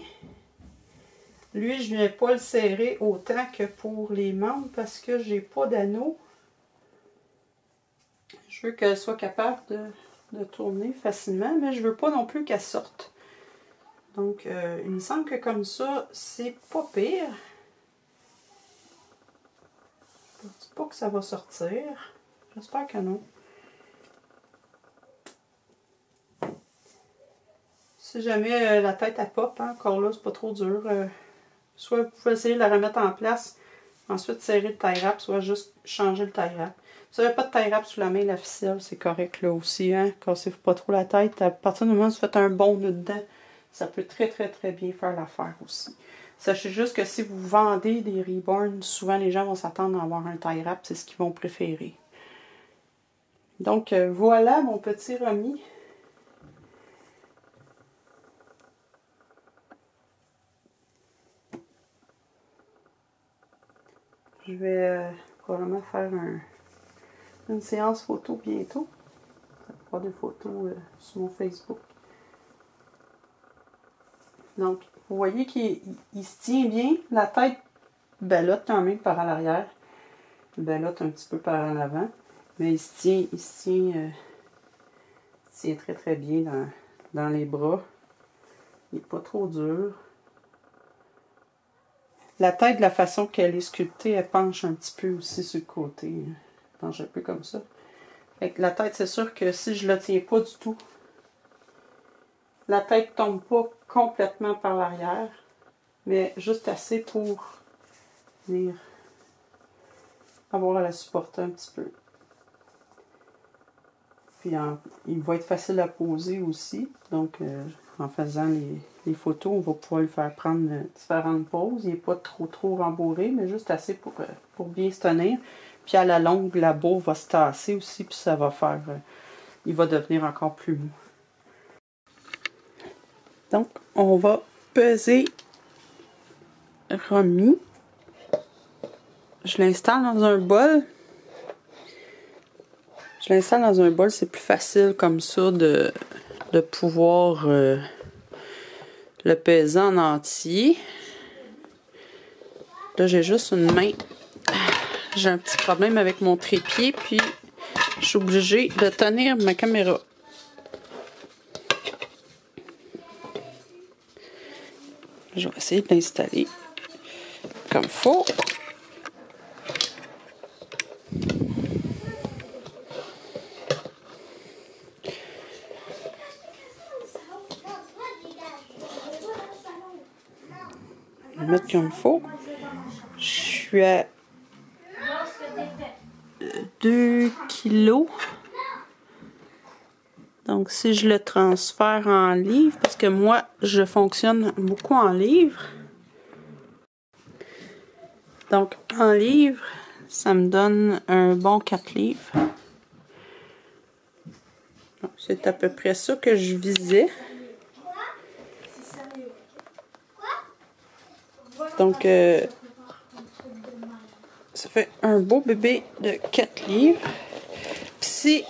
Lui, je ne vais pas le serrer autant que pour les membres parce que j'ai pas d'anneau. Je veux qu'elle soit capable de tourner facilement, mais je veux pas non plus qu'elle sorte. Donc, il me semble que comme ça, c'est pas pire. Je ne dis pas que ça va sortir. J'espère que non. Si jamais la tête elle pop, hein, encore là, c'est pas trop dur. Soit vous pouvez essayer de la remettre en place, ensuite serrer le tie wrap, soit juste changer le tie wrap. Si vous n'avez pas de tie wrap sous la main, la ficelle, c'est correct là aussi. Hein? Cassez-vous pas trop la tête. À partir du moment où vous faites un bon nœud dedans, ça peut très bien faire l'affaire aussi. Sachez juste que si vous vendez des Reborn, souvent les gens vont s'attendre à avoir un tie wrap, c'est ce qu'ils vont préférer. Donc voilà mon petit remis. Je vais probablement faire une séance photo bientôt. Je vais faire des photos sur mon Facebook. Donc, vous voyez qu'il se tient bien. La tête ballotte quand même par à l'arrière. Ballotte un petit peu par en avant. Mais il se tient très bien dans les bras. Il n'est pas trop dur. La tête, de la façon qu'elle est sculptée, elle penche un petit peu aussi sur le côté. Elle penche un peu comme ça. Fait que la tête, c'est sûr que si je ne la tiens pas du tout, la tête ne tombe pas complètement par l'arrière, mais juste assez pour venir avoir à la supporter un petit peu. Puis il va être facile à poser aussi. Donc en faisant les photos, on va pouvoir lui faire prendre différentes poses. Il n'est pas trop rembourré, mais juste assez pour bien se tenir. Puis à la longue, la bourre va se tasser aussi, puis ça va faire... il va devenir encore plus mou. Donc, on va peser Romy. Je l'installe dans un bol. Je l'installe dans un bol, c'est plus facile comme ça de pouvoir le peser en entier. Là, j'ai juste une main. J'ai un petit problème avec mon trépied, puis je suis obligée de tenir ma caméra. Je vais essayer de l'installer comme il faut. Je vais mettre comme il faut. Je suis à 2 kilos. Donc, si je le transfère en livres, parce que moi, je fonctionne beaucoup en livres. Donc, en livres, ça me donne un bon 4 livres. C'est à peu près ça que je visais. Donc, ça fait un beau bébé de 4 livres. Puis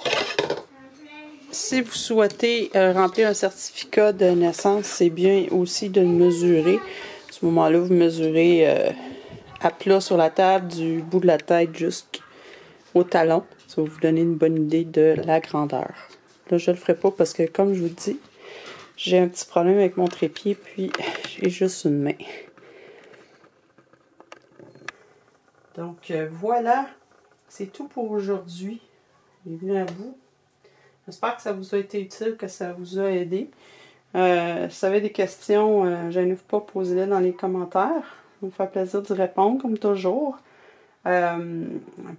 si vous souhaitez remplir un certificat de naissance, c'est bien aussi de le mesurer. À ce moment-là, vous mesurez à plat sur la table, du bout de la tête au talon. Ça va vous donner une bonne idée de la grandeur. Là, je le ferai pas parce que, comme je vous dis, j'ai un petit problème avec mon trépied, puis j'ai juste une main. Donc, voilà. C'est tout pour aujourd'hui. Il est venu à bout. J'espère que ça vous a été utile, que ça vous a aidé. Si vous avez des questions, je ne vous pas poser-les dans les commentaires. Ça me fait plaisir d'y répondre, comme toujours.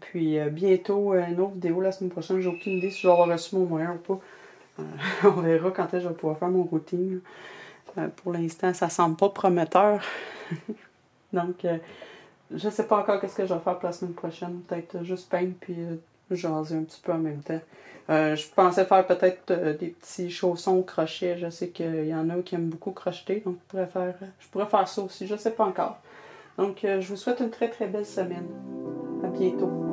Puis bientôt, une autre vidéo la semaine prochaine. J'ai aucune idée si je vais avoir reçu mon moyen ou pas. On verra quand est-ce que je vais pouvoir faire mon routine. Pour l'instant, ça semble pas prometteur. Donc, je ne sais pas encore qu'est-ce que je vais faire pour la semaine prochaine. Peut-être juste peindre puis jaser un petit peu en même temps. Je pensais faire peut-être des petits chaussons au crochet. Je sais qu'il y en a qui aiment beaucoup crocheter. Donc, je pourrais faire ça aussi. Je ne sais pas encore. Donc, je vous souhaite une très très belle semaine. À bientôt.